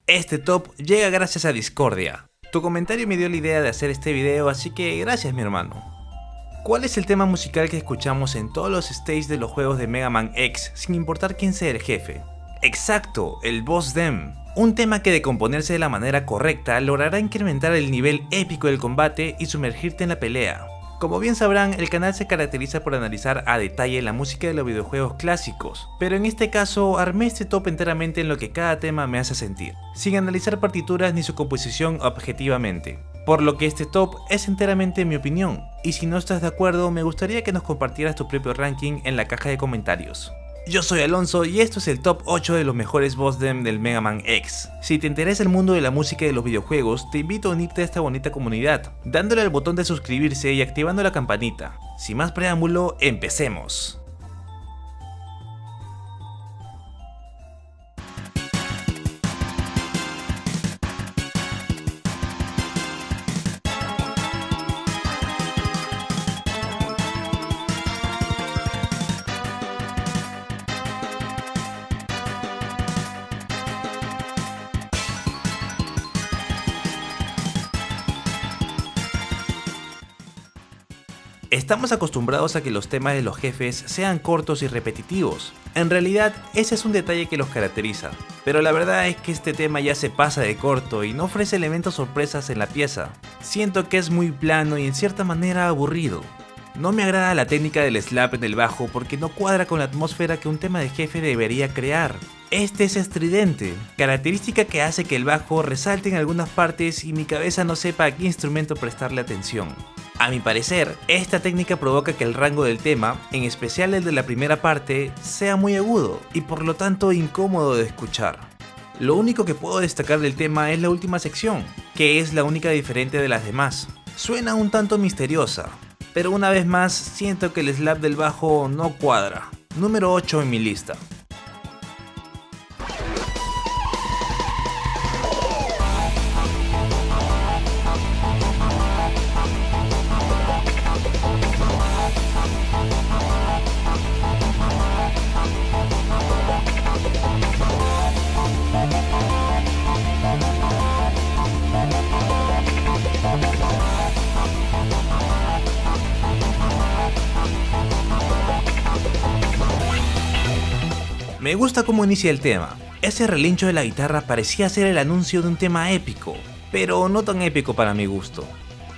Este top llega gracias a Discordia. Tu comentario me dio la idea de hacer este video, así que gracias mi hermano. ¿Cuál es el tema musical que escuchamos en todos los stages de los juegos de Mega Man X, sin importar quién sea el jefe? Exacto, el Boss Them. Un tema que de componerse de la manera correcta logrará incrementar el nivel épico del combate y sumergirte en la pelea. Como bien sabrán, el canal se caracteriza por analizar a detalle la música de los videojuegos clásicos, pero en este caso armé este top enteramente en lo que cada tema me hace sentir, sin analizar partituras ni su composición objetivamente. Por lo que este top es enteramente mi opinión, y si no estás de acuerdo me gustaría que nos compartieras tu propio ranking en la caja de comentarios. Yo soy Alonso y esto es el top 8 de los mejores boss them del Mega Man X. Si te interesa el mundo de la música y de los videojuegos, te invito a unirte a esta bonita comunidad, dándole al botón de suscribirse y activando la campanita. Sin más preámbulo, empecemos. Estamos acostumbrados a que los temas de los jefes sean cortos y repetitivos. En realidad, ese es un detalle que los caracteriza. Pero la verdad es que este tema ya se pasa de corto y no ofrece elementos sorpresas en la pieza. Siento que es muy plano y en cierta manera aburrido. No me agrada la técnica del slap en el bajo porque no cuadra con la atmósfera que un tema de jefe debería crear. Este es estridente, característica que hace que el bajo resalte en algunas partes y mi cabeza no sepa a qué instrumento prestarle atención. A mi parecer, esta técnica provoca que el rango del tema, en especial el de la primera parte, sea muy agudo y por lo tanto incómodo de escuchar. Lo único que puedo destacar del tema es la última sección, que es la única diferente de las demás. Suena un tanto misteriosa, pero una vez más siento que el slap del bajo no cuadra. Número 8 en mi lista. Me gusta cómo inicia el tema. Ese relincho de la guitarra parecía ser el anuncio de un tema épico, pero no tan épico para mi gusto.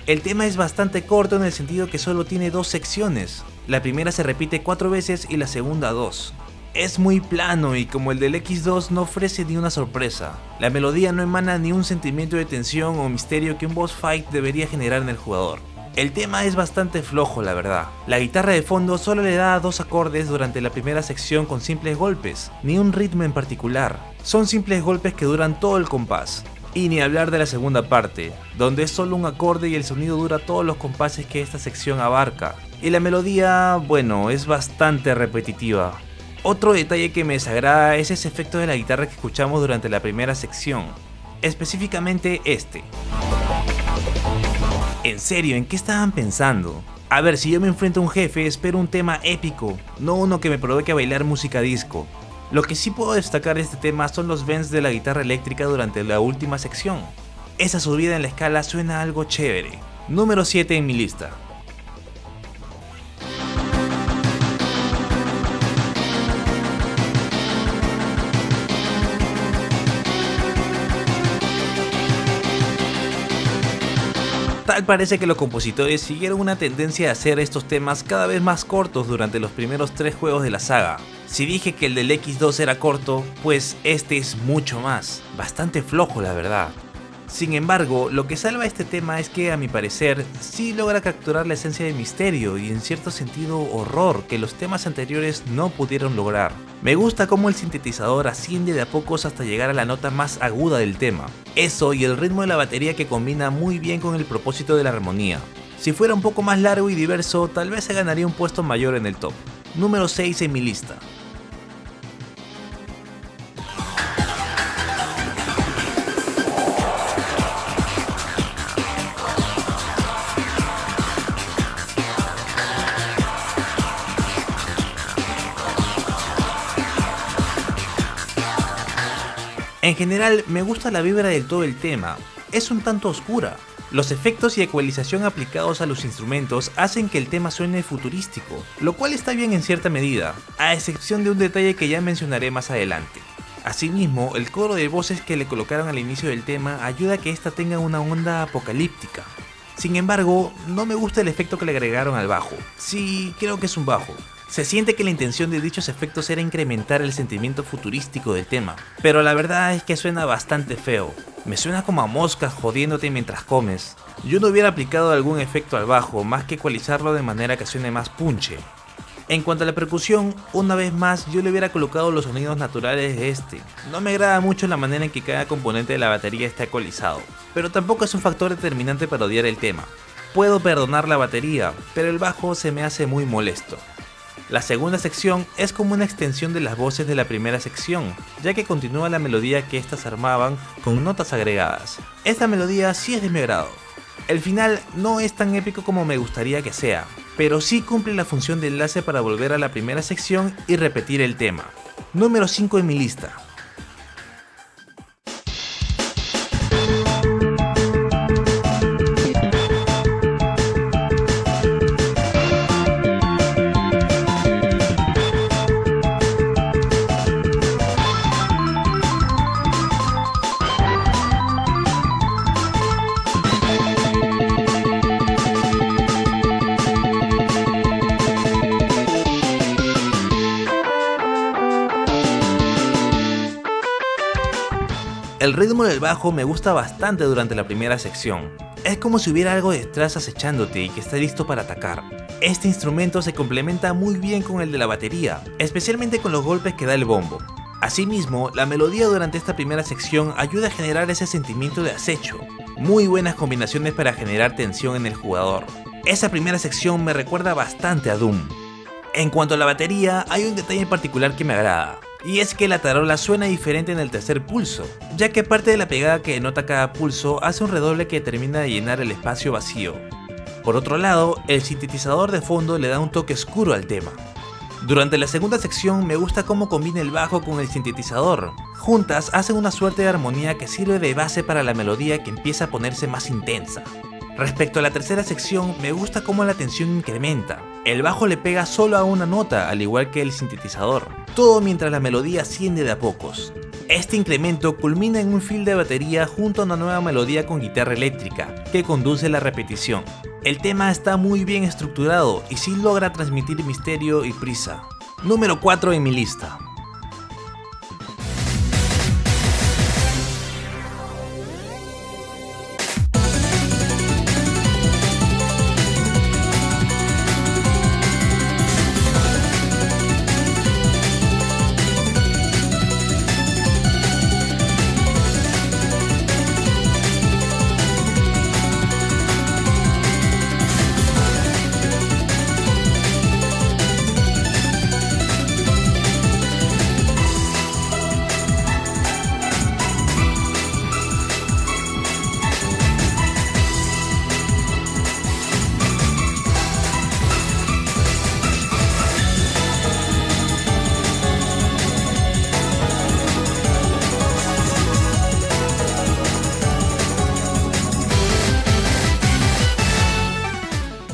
El tema es bastante corto en el sentido que solo tiene dos secciones. La primera se repite 4 veces y la segunda 2. Es muy plano y como el del X2 no ofrece ni una sorpresa. La melodía no emana ni un sentimiento de tensión o misterio que un boss fight debería generar en el jugador. El tema es bastante flojo, la verdad. La guitarra de fondo solo le da 2 acordes durante la primera sección con simples golpes, ni un ritmo en particular. Son simples golpes que duran todo el compás. Y ni hablar de la segunda parte, donde es solo un acorde y el sonido dura todos los compases que esta sección abarca. Y la melodía, bueno, es bastante repetitiva. Otro detalle que me desagrada es ese efecto de la guitarra que escuchamos durante la primera sección, específicamente este. En serio, ¿en qué estaban pensando? A ver, si yo me enfrento a un jefe, espero un tema épico, no uno que me provoque a bailar música disco. Lo que sí puedo destacar de este tema son los bends de la guitarra eléctrica durante la última sección. Esa subida en la escala suena algo chévere. Número 7 en mi lista. Tal parece que los compositores siguieron una tendencia a hacer estos temas cada vez más cortos durante los primeros 3 juegos de la saga. Si dije que el del X2 era corto, pues este es mucho más, bastante flojo la verdad. Sin embargo, lo que salva este tema es que a mi parecer sí logra capturar la esencia de misterio y en cierto sentido horror que los temas anteriores no pudieron lograr. Me gusta cómo el sintetizador asciende de a pocos hasta llegar a la nota más aguda del tema. Eso y el ritmo de la batería que combina muy bien con el propósito de la armonía. Si fuera un poco más largo y diverso, tal vez se ganaría un puesto mayor en el top. Número 6 en mi lista. En general me gusta la vibra del todo el tema, es un tanto oscura. Los efectos y ecualización aplicados a los instrumentos hacen que el tema suene futurístico, lo cual está bien en cierta medida, a excepción de un detalle que ya mencionaré más adelante. Asimismo, el coro de voces que le colocaron al inicio del tema ayuda a que esta tenga una onda apocalíptica. Sin embargo, no me gusta el efecto que le agregaron al bajo. Sí, creo que es un bajo. Se siente que la intención de dichos efectos era incrementar el sentimiento futurístico del tema, pero la verdad es que suena bastante feo. Me suena como a moscas jodiéndote mientras comes. Yo no hubiera aplicado algún efecto al bajo, más que ecualizarlo de manera que suene más punche. En cuanto a la percusión, una vez más yo le hubiera colocado los sonidos naturales de este. No me agrada mucho la manera en que cada componente de la batería está ecualizado, pero tampoco es un factor determinante para odiar el tema. Puedo perdonar la batería, pero el bajo se me hace muy molesto. La segunda sección es como una extensión de las voces de la primera sección, ya que continúa la melodía que estas armaban con notas agregadas. Esta melodía sí es de mi agrado. El final no es tan épico como me gustaría que sea, pero sí cumple la función de enlace para volver a la primera sección y repetir el tema. Número 5 en mi lista. El ritmo del bajo me gusta bastante durante la primera sección. Es como si hubiera algo detrás acechándote y que está listo para atacar. Este instrumento se complementa muy bien con el de la batería, especialmente con los golpes que da el bombo. Asimismo, la melodía durante esta primera sección ayuda a generar ese sentimiento de acecho. Muy buenas combinaciones para generar tensión en el jugador. Esa primera sección me recuerda bastante a Doom. En cuanto a la batería, hay un detalle en particular que me agrada. Y es que la tarola suena diferente en el tercer pulso, ya que aparte de la pegada que denota cada pulso, hace un redoble que termina de llenar el espacio vacío. Por otro lado, el sintetizador de fondo le da un toque oscuro al tema. Durante la segunda sección me gusta cómo combina el bajo con el sintetizador. Juntas hacen una suerte de armonía que sirve de base para la melodía que empieza a ponerse más intensa. Respecto a la tercera sección, me gusta cómo la tensión incrementa. El bajo le pega solo a una nota, al igual que el sintetizador, todo mientras la melodía asciende de a pocos. Este incremento culmina en un fill de batería junto a una nueva melodía con guitarra eléctrica, que conduce la repetición. El tema está muy bien estructurado y sí logra transmitir misterio y prisa. Número 4 en mi lista.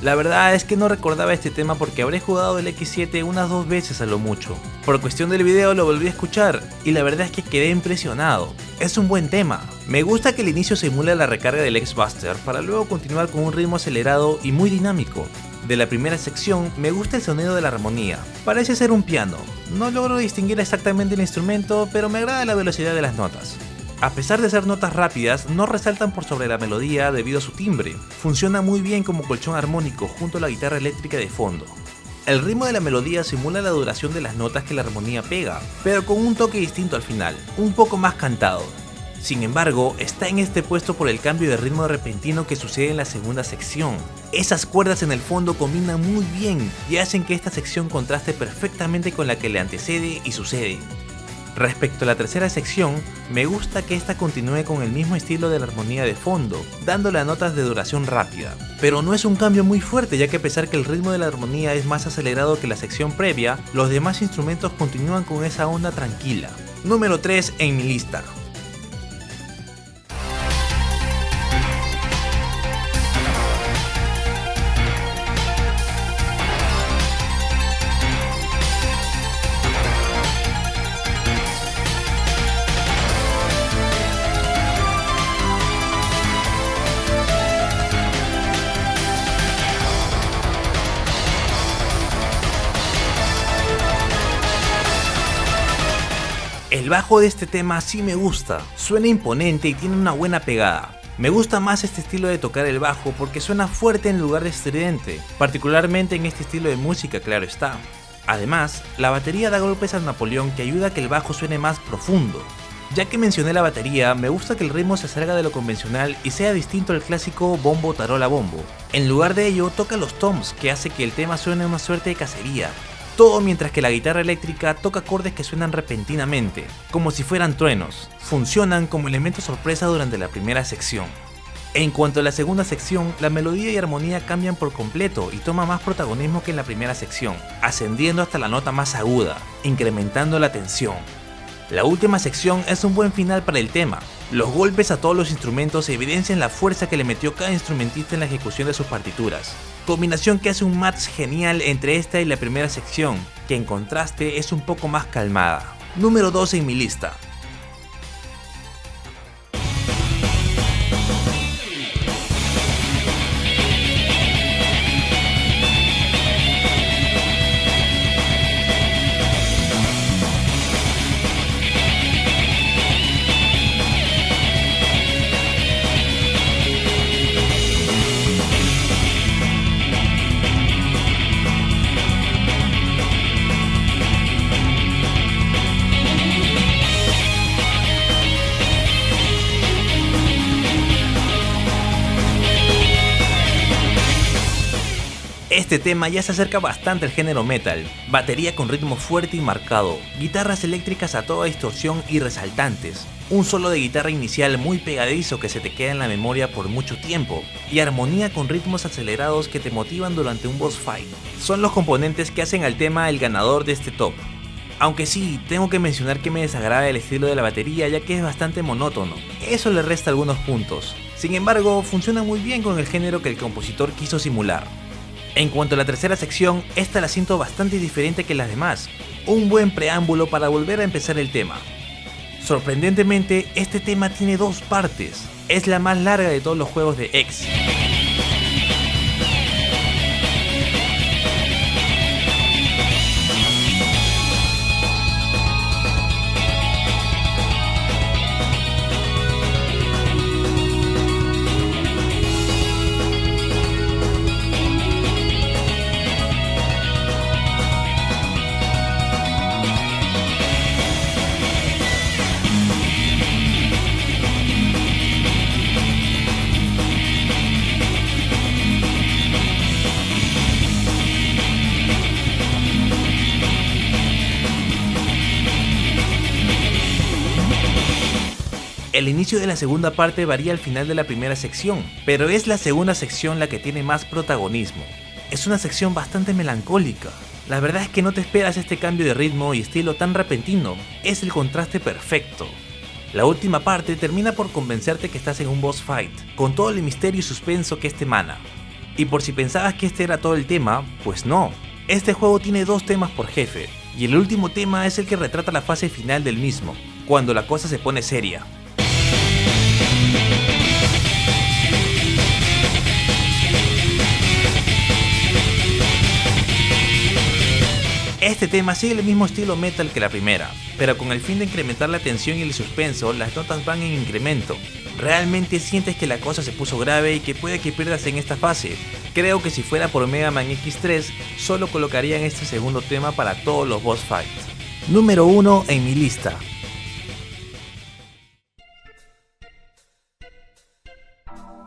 La verdad es que no recordaba este tema porque habré jugado el X7 unas 2 veces a lo mucho. Por cuestión del video lo volví a escuchar y la verdad es que quedé impresionado. Es un buen tema. Me gusta que el inicio simula la recarga del X-Buster para luego continuar con un ritmo acelerado y muy dinámico. De la primera sección me gusta el sonido de la armonía. Parece ser un piano. No logro distinguir exactamente el instrumento, pero me agrada la velocidad de las notas. A pesar de ser notas rápidas, no resaltan por sobre la melodía debido a su timbre. Funciona muy bien como colchón armónico junto a la guitarra eléctrica de fondo. El ritmo de la melodía simula la duración de las notas que la armonía pega, pero con un toque distinto al final, un poco más cantado. Sin embargo, está en este puesto por el cambio de ritmo repentino que sucede en la segunda sección. Esas cuerdas en el fondo combinan muy bien y hacen que esta sección contraste perfectamente con la que le antecede y sucede. Respecto a la tercera sección, me gusta que esta continúe con el mismo estilo de la armonía de fondo, dándole a notas de duración rápida. Pero no es un cambio muy fuerte, ya que a pesar que el ritmo de la armonía es más acelerado que la sección previa, los demás instrumentos continúan con esa onda tranquila. Número 3 en mi lista. El bajo de este tema sí me gusta, suena imponente y tiene una buena pegada. Me gusta más este estilo de tocar el bajo porque suena fuerte en lugar de estridente, particularmente en este estilo de música, claro está. Además, la batería da golpes al Napoleón que ayuda a que el bajo suene más profundo. Ya que mencioné la batería, me gusta que el ritmo se salga de lo convencional y sea distinto al clásico bombo tarola bombo. En lugar de ello, toca los toms, que hace que el tema suene una suerte de cacería. Todo mientras que la guitarra eléctrica toca acordes que suenan repentinamente, como si fueran truenos. Funcionan como elemento sorpresa durante la primera sección. En cuanto a la segunda sección, la melodía y armonía cambian por completo y toma más protagonismo que en la primera sección, ascendiendo hasta la nota más aguda, incrementando la tensión. La última sección es un buen final para el tema. Los golpes a todos los instrumentos evidencian la fuerza que le metió cada instrumentista en la ejecución de sus partituras. Combinación que hace un match genial entre esta y la primera sección, que en contraste es un poco más calmada. Número 12 en mi lista. Este tema ya se acerca bastante al género metal, batería con ritmo fuerte y marcado, guitarras eléctricas a toda distorsión y resaltantes, un solo de guitarra inicial muy pegadizo que se te queda en la memoria por mucho tiempo, y armonía con ritmos acelerados que te motivan durante un boss fight. Son los componentes que hacen al tema el ganador de este top. Aunque sí, tengo que mencionar que me desagrada el estilo de la batería ya que es bastante monótono, eso le resta algunos puntos. Sin embargo, funciona muy bien con el género que el compositor quiso simular. En cuanto a la tercera sección, esta la siento bastante diferente que las demás, un buen preámbulo para volver a empezar el tema. Sorprendentemente, este tema tiene dos partes, es la más larga de todos los juegos de X. El inicio de la segunda parte varía al final de la primera sección, pero es la segunda sección la que tiene más protagonismo. Es una sección bastante melancólica. La verdad es que no te esperas este cambio de ritmo y estilo tan repentino, es el contraste perfecto. La última parte termina por convencerte que estás en un boss fight, con todo el misterio y suspenso que este emana. Y por si pensabas que este era todo el tema, pues no. Este juego tiene dos temas por jefe, y el último tema es el que retrata la fase final del mismo, cuando la cosa se pone seria. Este tema sigue el mismo estilo metal que la primera, pero con el fin de incrementar la tensión y el suspenso, las notas van en incremento. Realmente sientes que la cosa se puso grave y que puede que pierdas en esta fase. Creo que si fuera por Mega Man X3, solo colocarían este segundo tema para todos los boss fights. Número 1 en mi lista.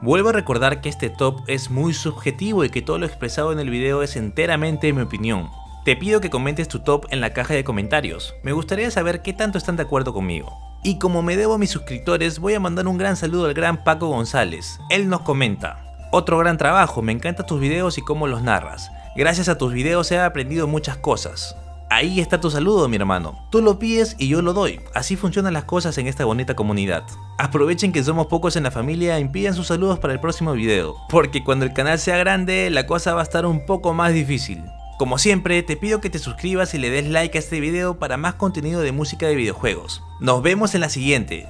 Vuelvo a recordar que este top es muy subjetivo y que todo lo expresado en el video es enteramente mi opinión. Te pido que comentes tu top en la caja de comentarios, me gustaría saber qué tanto están de acuerdo conmigo. Y como me debo a mis suscriptores, voy a mandar un gran saludo al gran Paco González, él nos comenta: otro gran trabajo, me encantan tus videos y cómo los narras, gracias a tus videos he aprendido muchas cosas. Ahí está tu saludo, mi hermano, tú lo pides y yo lo doy, así funcionan las cosas en esta bonita comunidad. Aprovechen que somos pocos en la familia y pidan sus saludos para el próximo video, porque cuando el canal sea grande la cosa va a estar un poco más difícil. Como siempre, te pido que te suscribas y le des like a este video para más contenido de música de videojuegos. Nos vemos en la siguiente.